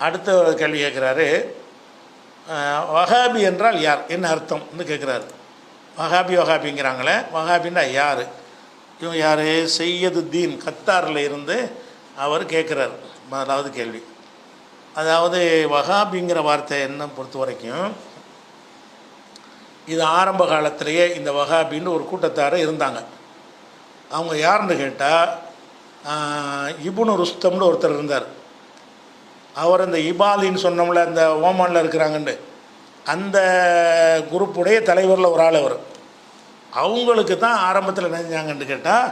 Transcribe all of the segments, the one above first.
அடுத்த ஒரு கேள்வி கேட்குறாரு, வஹாபி என்றால் யார், என்ன அர்த்தம்னு கேட்குறாரு. வஹாபிங்கிறாங்களே, வஹாபின்னா யார்? இவங்க யார்? செய்யதுத்தீன் கத்தாரில் இருந்து அவர் கேட்குறார். முதலாவது கேள்வி. அதாவது வஹாபிங்கிற வார்த்தை என்ன பொறுத்த வரைக்கும், இது ஆரம்ப காலத்திலேயே இந்த வஹாபின்னு ஒரு கூட்டத்தார் இருந்தாங்க. அவங்க யாருன்னு கேட்டால், இப்னு ருஸ்தம்னு ஒருத்தர் இருந்தார். அவர் இந்த இபாலின்னு சொன்னோம்ல, அந்த ஓமானில் இருக்கிறாங்கன்னு, அந்த குரூப்புடைய தலைவரில் ஒரு ஆள் அவர். அவங்களுக்கு தான் ஆரம்பத்தில் என்ன செஞ்சாங்கன்னு கேட்டால்,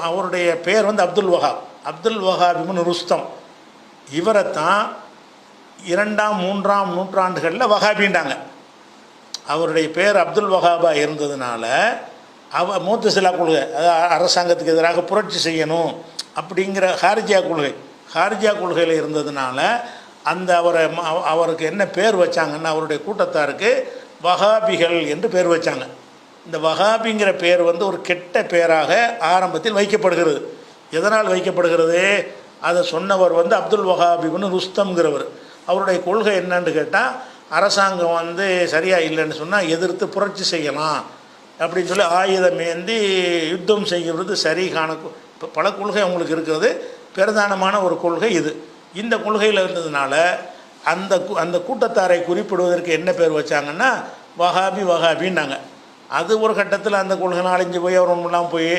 அவருடைய பேர் வந்து அப்துல் வஹாப் இப்னு ருஸ்தம். இவரைத்தான் 2ஆம் 3ஆம் நூற்றாண்டுகளில் வஹாபின்றாங்க. அவருடைய பேர் அப்துல் வஹாபாக இருந்ததுனால மூத்தசிலா கொள்கை, அதாவது அரசாங்கத்துக்கு எதிராக புரட்சி செய்யணும் அப்படிங்கிற ஹாரிஜியா கொள்கையில் இருந்ததுனால அவருக்கு என்ன பேர் வச்சாங்கன்னா, அவருடைய கூட்டத்தாருக்கு வஹாபிகள் என்று பேர் வச்சாங்க. இந்த வஹாபிங்கிற பேர் வந்து ஒரு கெட்ட பேராக ஆரம்பத்தில் வைக்கப்படுகிறது. எதனால் வைக்கப்படுகிறது? அதை சொன்னவர் வந்து அப்துல் வஹாப் இப்னு ருஸ்தம்ங்கிறவர். அவருடைய கொள்கை என்னன்னு கேட்டால், அரசாங்கம் வந்து சரியாக இல்லைன்னு சொன்னால் எதிர்த்து புரட்சி செய்யலாம் அப்படின்னு சொல்லி ஆயுதம் ஏந்தி யுத்தம் செய்கிறது சரி பல கொள்கை அவங்களுக்கு இருக்கிறது. பிரதானமான ஒரு கொள்கை இது. இந்த கொள்கையில் இருந்ததுனால அந்த கூட்டத்தாரை குறிப்பிடுவதற்கு என்ன பேர் வச்சாங்கன்னா வஹாபின்னாங்க. அது ஒரு கட்டத்தில் அந்த கொள்கை நாலஞ்சு போய் அவர் ஒன்றுலாம் போய்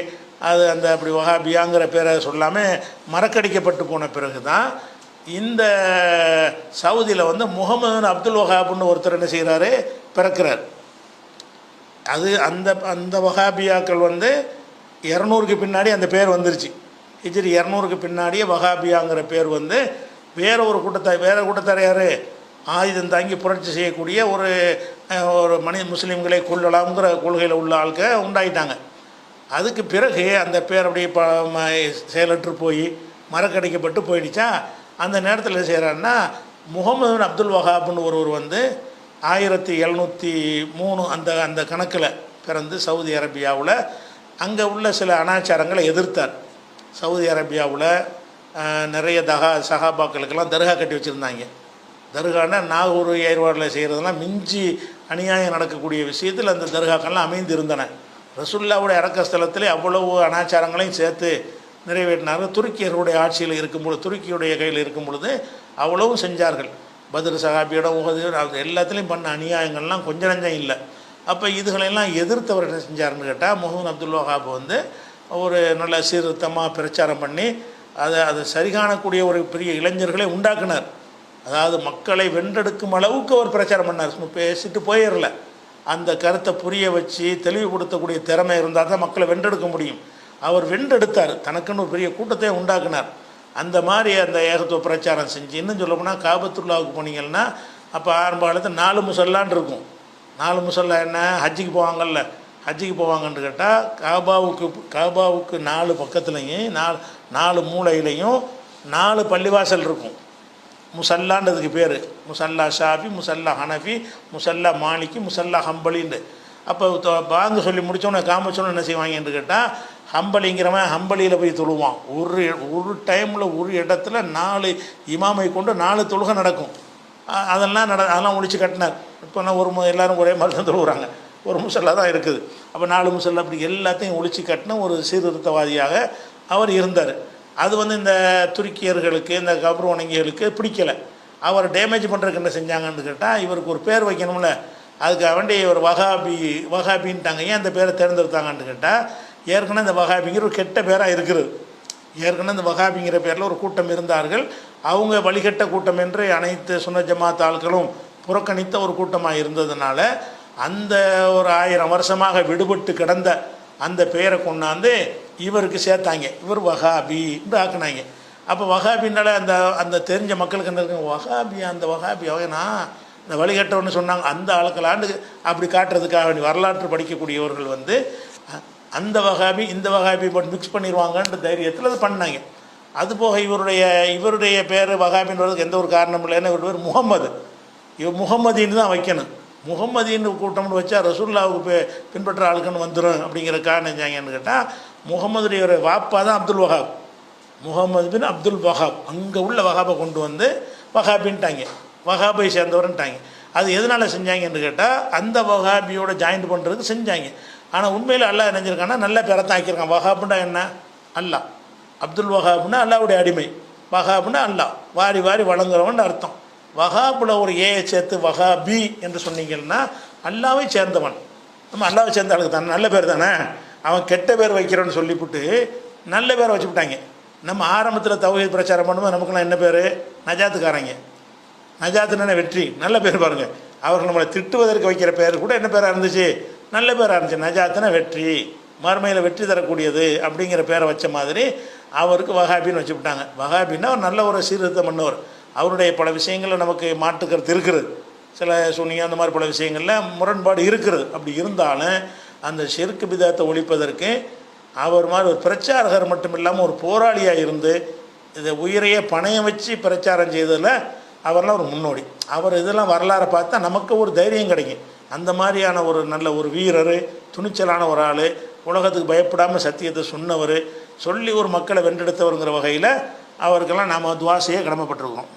அது அப்படி வஹாபியாங்கிற பேரை சொல்லாமல் மறக்கடிக்கப்பட்டு போன பிறகு தான் இந்த சவுதியில் வந்து முகமது அப்துல் வஹாப்னு ஒருத்தர் என்ன செய்கிறாரு, பிறக்கிறார். அது அந்த வஹாபியாக்கள் வந்து 200க்கு பின்னாடி அந்த பேர் வந்துருச்சு. ஹிஜ்ரி 200க்கு பின்னாடியே வஹாபியாங்கிற பேர் வந்து வேறு கூட்டத்தார் யார், ஆயுதம் தாங்கி புரட்சி செய்யக்கூடிய ஒரு முஸ்லீம்களை கொள்ளலாம்ங்கிற கொள்கையில் உள்ள ஆட்க உண்டாயிட்டாங்க. அதுக்கு பிறகு அந்த பேர் அப்படியே செயலற்று போய் மறக்கடிக்கப்பட்டு போயிடுச்சா. அந்த நேரத்தில் என்ன செய்கிறாருன்னா, முகமது அப்துல் வஹாப்னு ஒருவர் வந்து 1703 அந்த கணக்கில் பிறந்து சவுதி அரேபியாவில் அங்கே உள்ள சில அனாச்சாரங்களை எதிர்த்தார். சவுதி அரேபியாவில் நிறைய சஹாபாக்களுக்கெல்லாம் தர்கா கட்டி வச்சுருந்தாங்க. தர்கான்னா நாகூர் ஏற்பாடில் செய்கிறதெல்லாம் மிஞ்சி அநியாயம் நடக்கக்கூடிய விஷயத்தில் அந்த தர்காக்கள்லாம் அமைந்து இருந்தன. ரசூலுல்லாஹ்வுடைய இறக்கஸ்தலத்திலே அவ்வளவு அனாச்சாரங்களையும் சேர்த்து நிறைவேற்றினார்கள். துருக்கியர்களுடைய ஆட்சியில் இருக்கும்பொழுது, துருக்கியுடைய கையில் இருக்கும் பொழுது அவ்வளவும் செஞ்சார்கள். பத்ர் சஹாபியோட உஹது எல்லாத்துலேயும் பண்ண அநியாயங்கள்லாம் கொஞ்சம் நஞ்சம் இல்லை. அப்போ இதுகளெல்லாம் எதிர்த்தவர் என்ன செஞ்சாருன்னு கேட்டால், முகமது அப்துல் வஹாப் வந்து ஒரு நல்ல சீர்திருத்தமாக பிரச்சாரம் பண்ணி அதை சரி காணக்கூடிய ஒரு பெரிய இளைஞர்களை உண்டாக்குனார். அதாவது மக்களை வென்றெடுக்கும் அளவுக்கு அவர் பிரச்சாரம் பண்ணார். பேசிட்டு போயிடல, அந்த கருத்தை புரிய வச்சு தெளிவுபடுத்தக்கூடிய திறமை இருந்தால் தான் மக்களை வென்றெடுக்க முடியும். அவர் வென்றெடுத்தார், தனக்குன்னு ஒரு பெரிய கூட்டத்தை உண்டாக்குனார். அந்த மாதிரி அந்த ஏகத்துவ பிரச்சாரம் செஞ்சு, இன்னும் சொல்ல போனால் காபத்துல்லாவுக்கு போனீங்கன்னா அப்போ ஆரம்ப காலத்தில் 4 முசல்லான் இருக்கும். 4 முசல்லா என்ன, ஹஜ்ஜிக்கு போவாங்கல்ல, ஹஜ்ஜிக்கு போவாங்கன்னு கேட்டால் காபாவுக்கு 4 பக்கத்துலேயும் 4 மூலையிலையும் 4 பள்ளிவாசல் இருக்கும். முசல்லான்றதுக்கு பேர் முசல்லா ஷாஃபி, முசல்லா ஹனஃபி, முசல்லா மாலிக்கி, முசல்லா ஹம்பலின்னு. அப்போ பாங்கு சொல்லி முடித்தோன்னே காமிச்சோன்னு என்ன செய்வாங்கன்னு கேட்டால், ஹம்பலிங்கிறவன் ஹம்பலியில் போய் தொழுவான். ஒரு டைமில் ஒரு இடத்துல 4 இமாமை கொண்டு 4 தொழுகை நடக்கும். அதெல்லாம் ஒழிச்சு கட்டினார். இப்போ எல்லோரும் ஒரே மாதிரி தான் தொழுகிறாங்க, ஒரு முசல்லா தான் இருக்குது. அப்போ 4 முசல்லா அப்படி எல்லாத்தையும் ஒழிச்சு கட்டின ஒரு சீர்திருத்தவாதியாக அவர் இருந்தார். அது இந்த துருக்கியர்களுக்கு, இந்த கபர் வணங்கிகளுக்கு பிடிக்கலை. அவர் டேமேஜ் பண்ணுறதுக்கு என்ன செஞ்சாங்கன்னு கேட்டால், இவருக்கு ஒரு பேர் வைக்கணும்ல, அதுக்காக வேண்டி இவர் வஹாபின்ட்டாங்க. ஏன் அந்த பேரை தேர்ந்தெடுத்தாங்கன்னு கேட்டால், ஏற்கனவே இந்த வஹாபிங்கிற ஒரு கெட்ட பேராக இருக்குது. ஏற்கனவே இந்த வஹாபிங்கிற பேரில் ஒரு கூட்டம் இருந்தார்கள். அவங்க வழிகட்ட கூட்டம் என்று அனைத்து சுன்னத் ஜமாத் ஆட்களும் புறக்கணித்த ஒரு கூட்டமாக இருந்ததுனால அந்த ஒரு 1000 வருஷமாக விடுபட்டு கிடந்த அந்த பெயரை கொண்டாந்து இவருக்கு சேர்த்தாங்க. இவர் வஹாபி என்று ஆக்குனாங்க. அப்போ வஹாபின்னால அந்த தெரிஞ்ச மக்களுக்கு என்ன இருக்குங்க, வஹாபியா, அந்த வஹாபி அவனா இந்த வழிகட்டவன்னு சொன்னாங்க. அந்த ஆளுக்களாண்டு அப்படி காட்டுறதுக்காக வேண்டி வரலாற்று படிக்கக்கூடியவர்கள் அந்த வஹாபி இந்த வஹாபி போட்டு மிக்ஸ் பண்ணிடுவாங்கன்ற தைரியத்தில் அது பண்ணாங்க. அதுபோக இவருடைய பேர் வஹாபின்னு வரதுக்கு எந்த ஒரு காரணம் இல்லைன்னா, இவர் பேர் முகம்மது. இவர் முகம்மதின்னு தான் வைக்கணும். முகம்மதின்னு கூட்டம்னு வச்சா ரசூலுல்லாஹ்வுக்கு பின்பற்ற ஆளுக்குன்னு வந்துடும் அப்படிங்கிற காரணம் செஞ்சாங்கன்னு கேட்டால், முகம்மதுடைய வாப்பா தான் அப்துல் வஹாப். முகமது பின் அப்துல் வஹாப் அங்கே உள்ள வஹாபை கொண்டு வந்து வஹாபின்ட்டாங்க, வஹாபை சேர்ந்தவர்ன்ட்டாங்க. அது எதனால் செஞ்சாங்கன்னு கேட்டால் அந்த வஹாபியோட ஜாயின்ட் பண்ணுறதுக்கு செஞ்சாங்க. ஆனால் உண்மையில் அல்லாஹ் நினைஞ்சிருக்கான்னா நல்ல பேரை தான் ஆக்கியிருக்கான். வஹாபுன்னா என்ன? அல்லாஹ். அப்துல் வஹாப்னா அல்லாவுடைய அடிமை, வஹாப்னா அல்லாஹ் வாரி வாரி வழங்குறவன் அர்த்தம். வஹாபில் ஒரு ஏயை சேர்த்து வஹாபி என்று சொன்னீங்கன்னா அல்லாவை சேர்ந்தவன். நம்ம அல்லாவை சேர்ந்த ஆளுக்கு தானே, நல்ல பேர் தானே. அவன் கெட்ட பேர் வைக்கிறோன்னு சொல்லிவிட்டு நல்ல பேரை வச்சு விட்டாங்க. நம்ம ஆரம்பத்தில் தௌஹீத் பிரச்சாரம் பண்ணும்போது நமக்குலாம் என்ன பேர்? நஜாத்துக்காரங்க. நஜாத்துன்னு வெற்றி, நல்ல பேர் பாருங்கள். அவர்கள் நம்மளை திட்டுவதற்கு வைக்கிற பேர் கூட என்ன பேராக இருந்துச்சு? நல்ல பேராக இருந்துச்சு. நஜாத்துனா வெற்றி, மறுமையில் வெற்றி தரக்கூடியது அப்படிங்கிற பேரை வச்ச மாதிரி அவருக்கு வஹாபின்னு வச்சு விட்டாங்க. வஹாபின்னா ஒரு நல்ல ஒரு சீர்திருத்தம் பண்ணவர். அவருடைய பல விஷயங்களில் நமக்கு மாட்டுக்கருத்து இருக்கிறது, சில சொன்னீங்க அந்த மாதிரி பல விஷயங்களில் முரண்பாடு இருக்கிறது. அப்படி இருந்தாலும் அந்த ஷிர்க் பிதாத்தை ஒழிப்பதற்கு அவர் மாதிரி ஒரு பிரச்சாரகர் மட்டும் இல்லாமல் ஒரு போராளியாக இருந்து இதை உயிரையே பணையம் வச்சு பிரச்சாரம் செய்ததில் அவர்லாம் ஒரு முன்னோடி. அவர் இதெல்லாம் வரலாறை பார்த்தா நமக்கு ஒரு தைரியம் கிடைக்கும். அந்த மாதிரியான ஒரு நல்ல ஒரு வீரர், துணிச்சலான ஒரு ஆள், உலகத்துக்கு பயப்படாமல் சத்தியத்தை சொன்னவர், சொல்லி ஒரு மக்களை வென்றெடுத்தவருங்கிற வகையில் அவருக்கெல்லாம் நாம் துவா செய்ய கடமைப்பட்டிருக்கோம்.